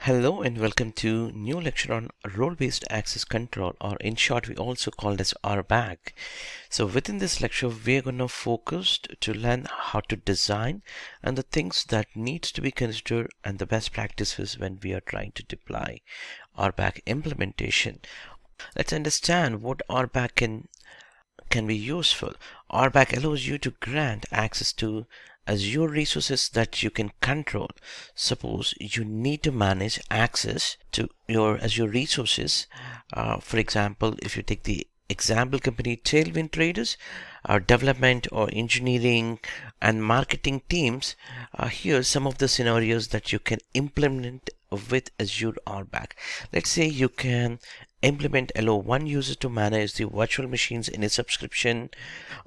Hello and welcome to new lecture on role-based access control, or in short we also call this RBAC. So within this lecture we're going to focus to learn how to design and the things that needs to be considered and the best practices when we are trying to deploy RBAC implementation. Let's understand what RBAC can be useful. RBAC allows you to grant access to Azure resources that you can control. Suppose you need to manage access to your Azure resources. For example, if you take the example company Tailwind Traders, development or engineering and marketing teams, here are some of the scenarios that you can implement with Azure RBAC. Let's say you can allow one user to manage the virtual machines in a subscription,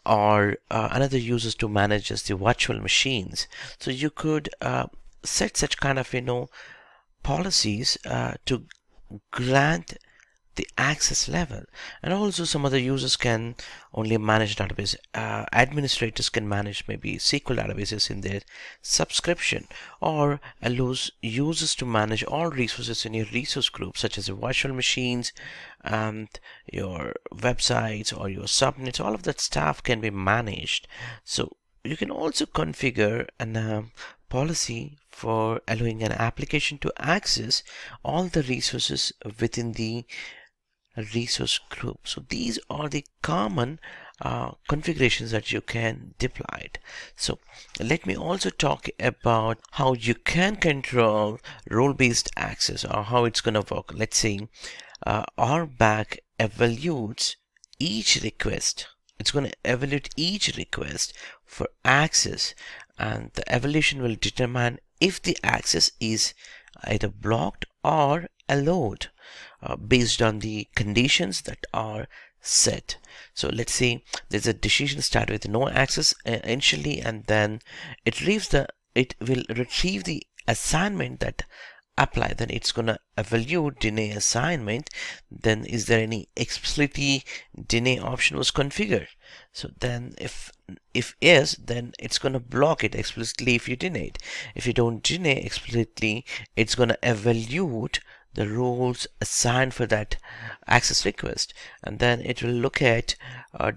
or another users to manage just the virtual machines. So you could set such kind of policies to grant the access level. And also some other users can only manage database. Administrators can manage maybe SQL databases in their subscription, or allows users to manage all resources in your resource group, such as your virtual machines and your websites or your subnets. All of that stuff can be managed. So you can also configure an policy for allowing an application to access all the resources within the resource group. So these are the common configurations that you can deploy it. So let me also talk about how you can control role-based access, or how it's going to work. Let's say RBAC evaluates each request. It's going to evaluate each request for access, and the evaluation will determine if the access is either blocked or allowed based on the conditions that are set. So let's say there's a decision start with no access initially, and then it will retrieve the assignment that apply. Then it's gonna evaluate deny assignment. Then is there any explicitly deny option was configured? So then if yes, then it's gonna block it explicitly if you deny it. If you don't deny explicitly, it's gonna evaluate the roles assigned for that access request, and then it will look at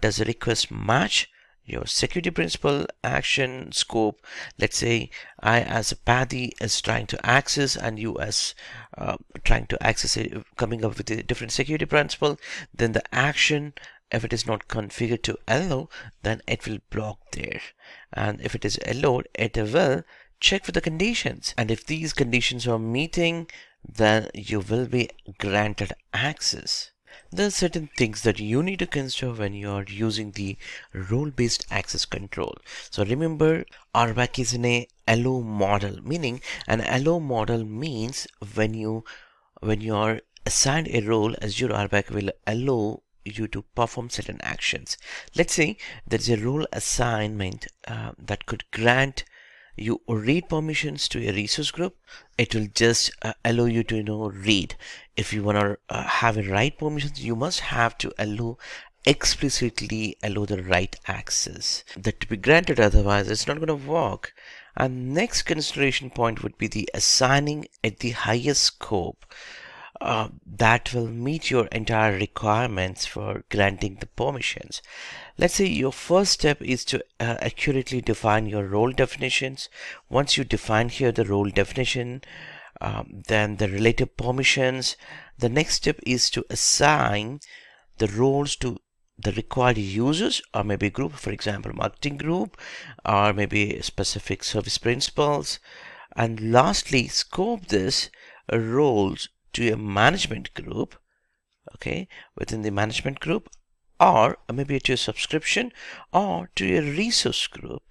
does the request match your security principle action scope. Let's say I as a Paddy is trying to access, and you as trying to access it, coming up with a different security principle. Then the action, if it is not configured to allow, then it will block there, and if it is allowed, it will check for the conditions, and if these conditions are meeting, then you will be granted access. There are certain things that you need to consider when you are using the role-based access control. So remember, RBAC is in a allow model, meaning an allow model means when you are assigned a role, Azure RBAC will allow you to perform certain actions. Let's say there's a role assignment that could grant you read permissions to a resource group. It will just allow you to read. If you want to have a write permissions, you must have to explicitly allow the write access that to be granted, otherwise it's not going to work. And next consideration point would be the assigning at the highest scope that will meet your entire requirements for granting the permissions. Let's say your first step is to accurately define your role definitions. Once you define here the role definition, then the related permissions, the next step is to assign the roles to the required users, or maybe group, for example marketing group, or maybe specific service principles. And lastly, scope this roles to a management group, okay, within the management group, or maybe to a subscription, or to a resource group,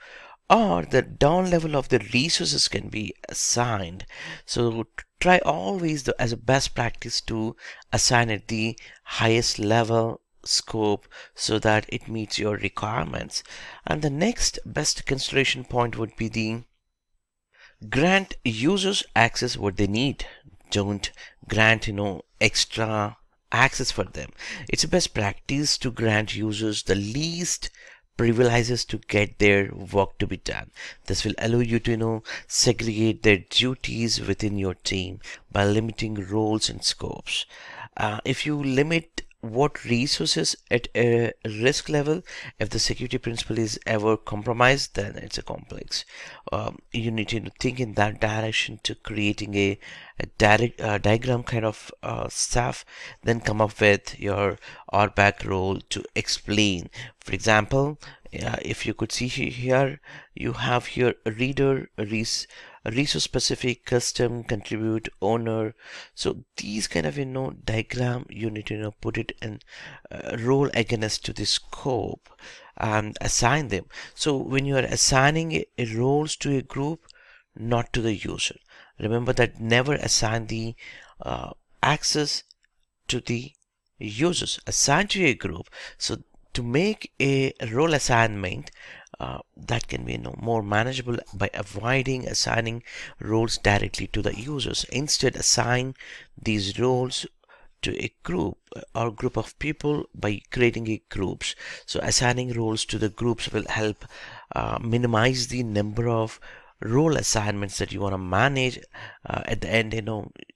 or the down level of the resources can be assigned. So try always as a best practice to assign at the highest level scope so that it meets your requirements. And the next best consideration point would be the grant users access what they need. Don't grant extra access for them. It's a best practice to grant users the least privileges to get their work to be done. This will allow you to, segregate their duties within your team by limiting roles and scopes. If you limit what resources at a risk level, if the security principle is ever compromised, then it's a complex. You need to think in that direction to creating a direct diagram kind of stuff, then come up with your RBAC role to explain. For example, if you could see here, you have here a reader, a resource specific, custom, contribute, owner. So these kind of diagram, you need to put it in role against to the scope and assign them. So when you are assigning roles to a group, not to the user, remember that never assign the access to the users, assign to a group. So to make a role assignment that can be more manageable by avoiding assigning roles directly to the users, instead assign these roles to a group or group of people by creating a groups. So assigning roles to the groups will help minimize the number of role assignments that you want to manage. At the end,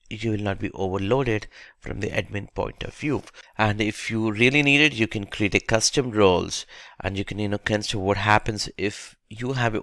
you will not be overloaded from the admin point of view. And if you really need it, you can create a custom roles, and you can consider what happens if you have an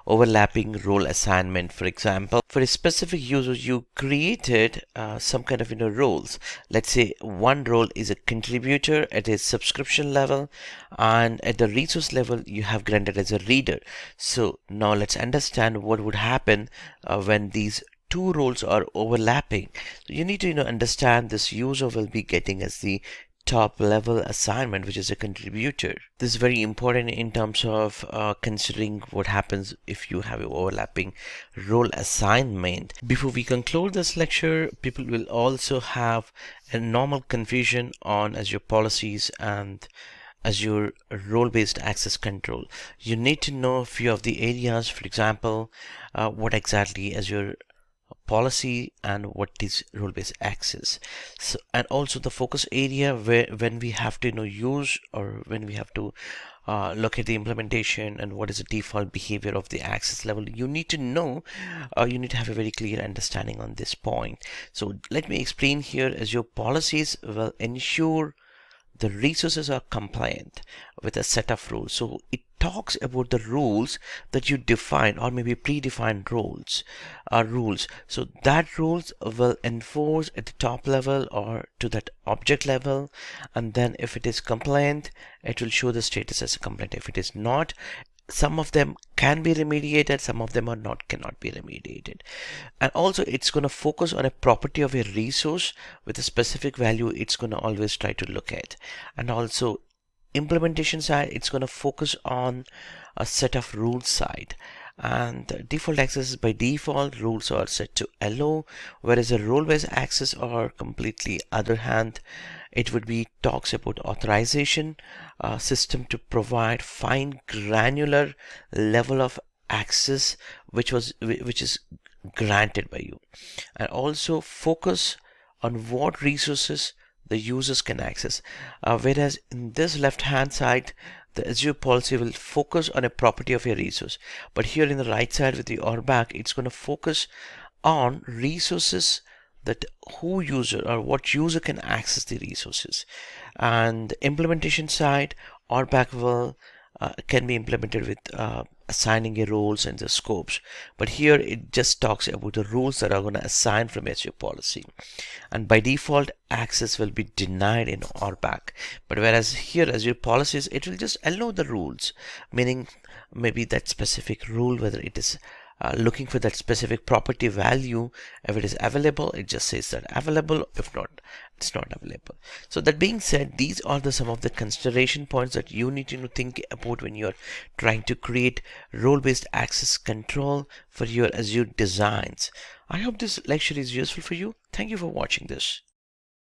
overlapping role assignment. For example, for a specific user, you created some kind of roles. Let's say one role is a contributor at a subscription level, and at the resource level you have granted as a reader. So now let's understand what would happen when these two roles are overlapping. So you need to understand this user will be getting as the top level assignment, which is a contributor. This is very important in terms of considering what happens if you have an overlapping role assignment. Before we conclude this lecture, people will also have a normal confusion on Azure policies and Azure role-based access control. You need to know a few of the areas. For example, what exactly Azure policy and what is role-based access. So, and also the focus area where when we have to use, or when we have to look at the implementation and what is the default behavior of the access level, you need to know, you need to have a very clear understanding on this point. So let me explain here. As your policies will ensure the resources are compliant with a set of rules. So it talks about the rules that you define, or maybe predefined rules. So that rules will enforce at the top level or to that object level, and then if it is compliant, it will show the status as compliant. If it is not, some of them can be remediated, some of them are not, cannot be remediated. And also it's going to focus on a property of a resource with a specific value. It's going to always try to look at. And also implementation side, it's going to focus on a set of rules side. And default access, by default rules are set to allow, whereas a role-based access or completely other hand, it would be talks about authorization system to provide fine granular level of access which is granted by you, and also focus on what resources the users can access. Whereas in this left hand side, the Azure policy will focus on a property of a resource, but here in the right side with the RBAC, it's going to focus on resources that who user or what user can access the resources. And implementation side, RBAC will can be implemented with assigning a roles and the scopes, but here it just talks about the rules that are going to assign from Azure policy. And by default, access will be denied in RBAC, but whereas here Azure policies, it will just allow the rules, meaning maybe that specific rule, whether it is looking for that specific property value. If it is available, it just says that available. If not, it's not available. So that being said, these are some of the consideration points that you need to think about when you're trying to create role-based access control for your Azure designs. I hope this lecture is useful for you. Thank you for watching this.